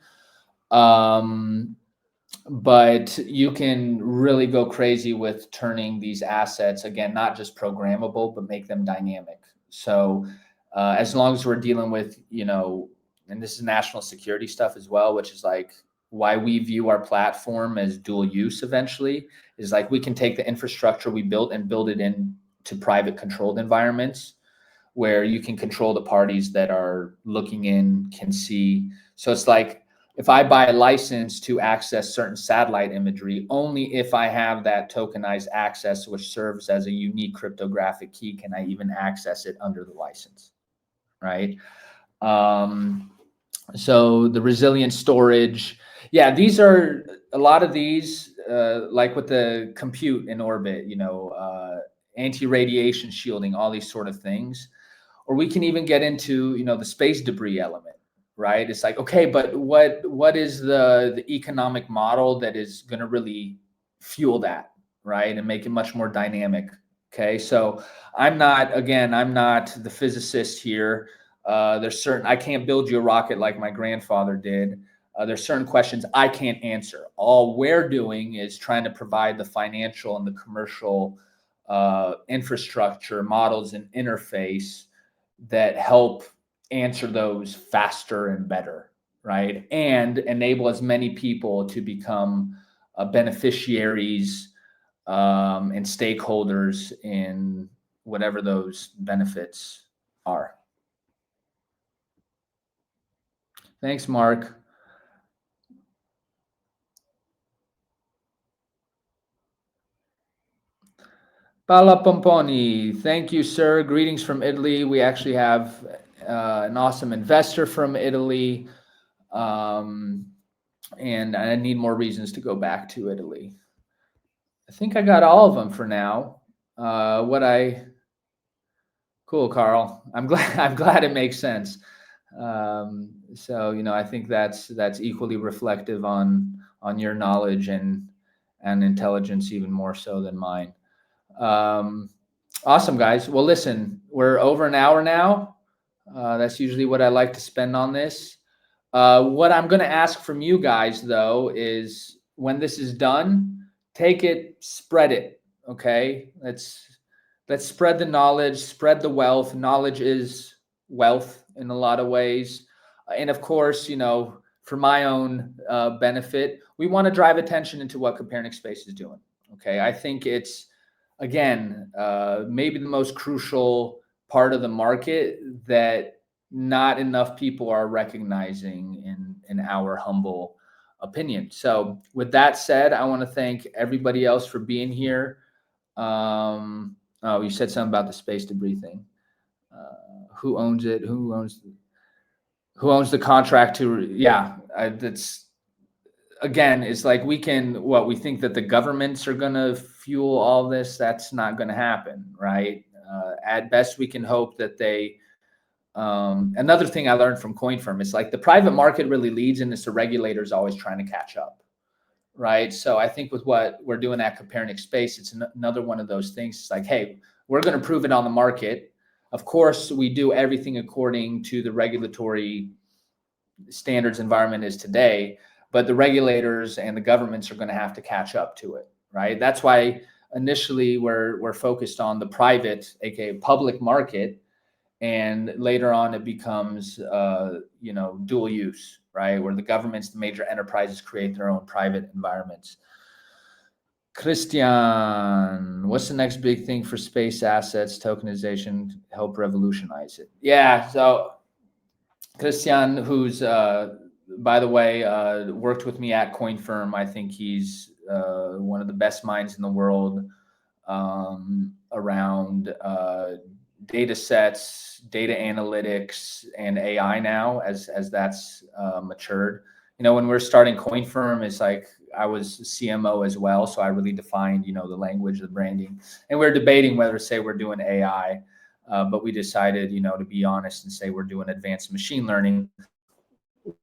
But you can really go crazy with turning these assets, again, not just programmable, but make them dynamic. So as long as we're dealing with, and this is national security stuff as well, which is like why we view our platform as dual use eventually, is like we can take the infrastructure we built and build it into private controlled environments where you can control the parties that are looking in, can see. So it's like, if I buy a license to access certain satellite imagery, only if I have that tokenized access, which serves as a unique cryptographic key, can I even access it under the license, right? So the resilient storage, yeah, these are a lot of these, like with the compute in orbit, anti-radiation shielding, all these sort of things. Or we can even get into, the space debris element, right? It's like, okay, but what is the economic model that is going to really fuel that, right? And make it much more dynamic. Okay. So I'm not the physicist here. I can't build you a rocket like my grandfather did. There's certain questions I can't answer. All we're doing is trying to provide the financial and the commercial infrastructure models and interface that help answer those faster and better, right? And enable as many people to become beneficiaries and stakeholders in whatever those benefits are. Thanks, Mark. Pala Pomponi, thank you, sir. Greetings from Italy. We actually have an awesome investor from Italy. And I need more reasons to go back to Italy. I think I got all of them for now. Cool, Carl. I'm glad it makes sense. So I think that's equally reflective on your knowledge and intelligence, even more so than mine. Awesome, guys. Well, listen, we're over an hour now. That's usually what I like to spend on this. What I'm going to ask from you guys, though, is when this is done, take it, spread it. Okay, let's spread the knowledge, spread the wealth. Knowledge is wealth in a lot of ways, and of course, for my own benefit, we want to drive attention into what Copernic Space is doing. Okay, I think it's, again, maybe the most crucial part of the market that not enough people are recognizing in our humble opinion. So with that said, I want to thank everybody else for being here. Oh, you said something about the space debris thing. Who owns it? Who owns the contract to? Yeah, that's, again, it's like we think that the governments are going to fuel all this. That's not going to happen, right? At best, we can hope that they. Another thing I learned from CoinFirm is like the private market really leads, and it's the regulators always trying to catch up, right? So I think with what we're doing at Copernic Space, it's another one of those things. It's like, hey, we're going to prove it on the market. Of course, we do everything according to the regulatory standards environment is today, but the regulators and the governments are going to have to catch up to it, right? That's why initially we're focused on the private, aka public market, and later on it becomes dual use, right, where the governments, the major enterprises, create their own private environments. Christian, what's the next big thing for space assets? Tokenization, help revolutionize it. Yeah, so Christian, who's by the way worked with me at CoinFirm, I think he's one of the best minds in the world around data sets, data analytics, and AI now as that's matured. When we're starting CoinFirm, it's like I was CMO as well, so I really defined the language, the branding, and we're debating whether to say we're doing AI, but we decided to be honest and say we're doing advanced machine learning,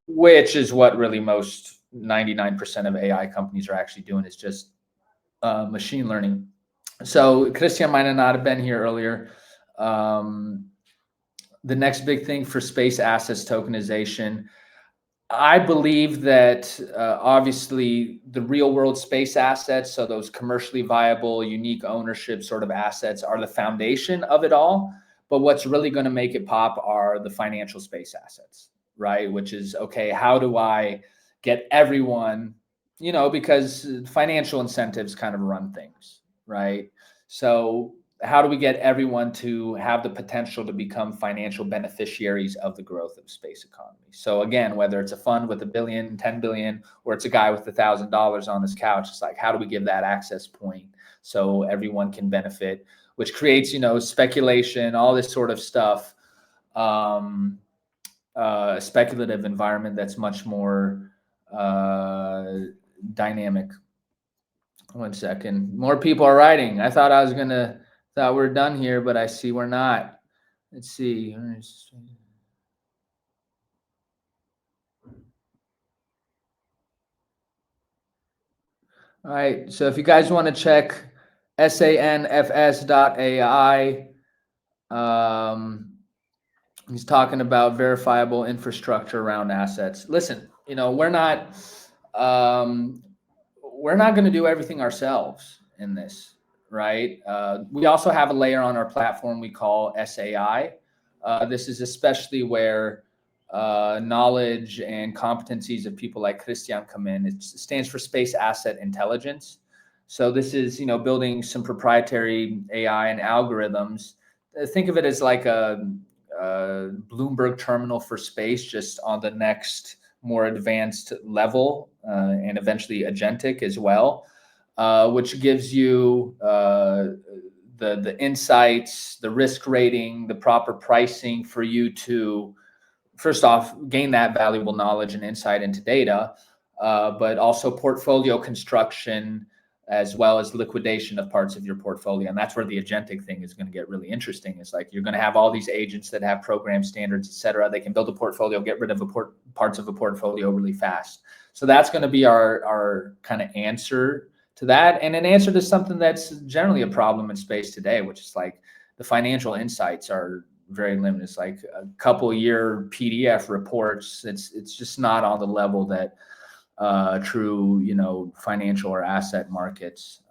which is what really most 99% of AI companies are actually doing is just machine learning. So Christian might not have been here earlier. The next big thing for space assets tokenization, I believe that obviously the real world space assets, so those commercially viable, unique ownership sort of assets, are the foundation of it all. But what's really going to make it pop are the financial space assets, right? Which is, okay, how do I get everyone, because financial incentives kind of run things, right? So how do we get everyone to have the potential to become financial beneficiaries of the growth of space economy? So again, whether it's a fund with $1 billion, 10 billion, or it's a guy with $1,000 on his couch, it's like, how do we give that access point so everyone can benefit, which creates, speculation, all this sort of stuff, a speculative environment that's much more dynamic. One second. More people are writing. I thought we're done here, but I see we're not. Let's see. All right. So if you guys want to check sanfs.ai, he's talking about verifiable infrastructure around assets. Listen, we're not going to do everything ourselves in this, right? We also have a layer on our platform we call SAI. This is especially where knowledge and competencies of people like Christian come in. It stands for Space Asset Intelligence. So this is, building some proprietary AI and algorithms. Think of it as like a Bloomberg terminal for space, just on the next more advanced level, and eventually agentic as well, which gives you the insights, the risk rating, the proper pricing for you to, first off, gain that valuable knowledge and insight into data, but also portfolio construction, as well as liquidation of parts of your portfolio. And that's where the agentic thing is going to get really interesting. It's like, you're going to have all these agents that have program standards, et cetera. They can build a portfolio, get rid of parts of a portfolio really fast. So that's going to be our kind of answer to that. And an answer to something that's generally a problem in space today, which is like the financial insights are very limited. It's like a couple year PDF reports. It's just not on the level that true, financial or asset markets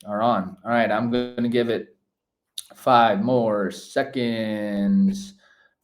are on. All right, I'm going to give it 5 more seconds.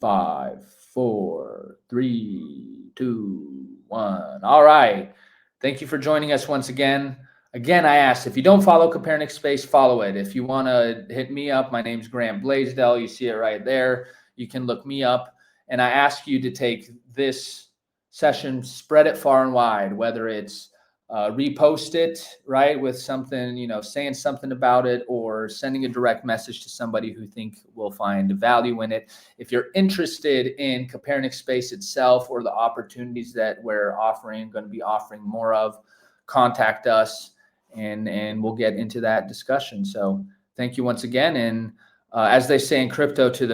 5, 4, 3, 2, 1. All right. Thank you for joining us once again. Again, I asked, if you don't follow Copernic Space, follow it. If you want to hit me up, my name's Eva Blaisdell. You see it right there. You can look me up. And I ask you to take this session, spread it far and wide, whether it's repost it, right, with something, saying something about it, or sending a direct message to somebody who think will find value in it. If you're interested in Copernic Space itself or the opportunities that we're going to be offering more of, contact us and we'll get into that discussion. So thank you once again. And as they say in crypto, to the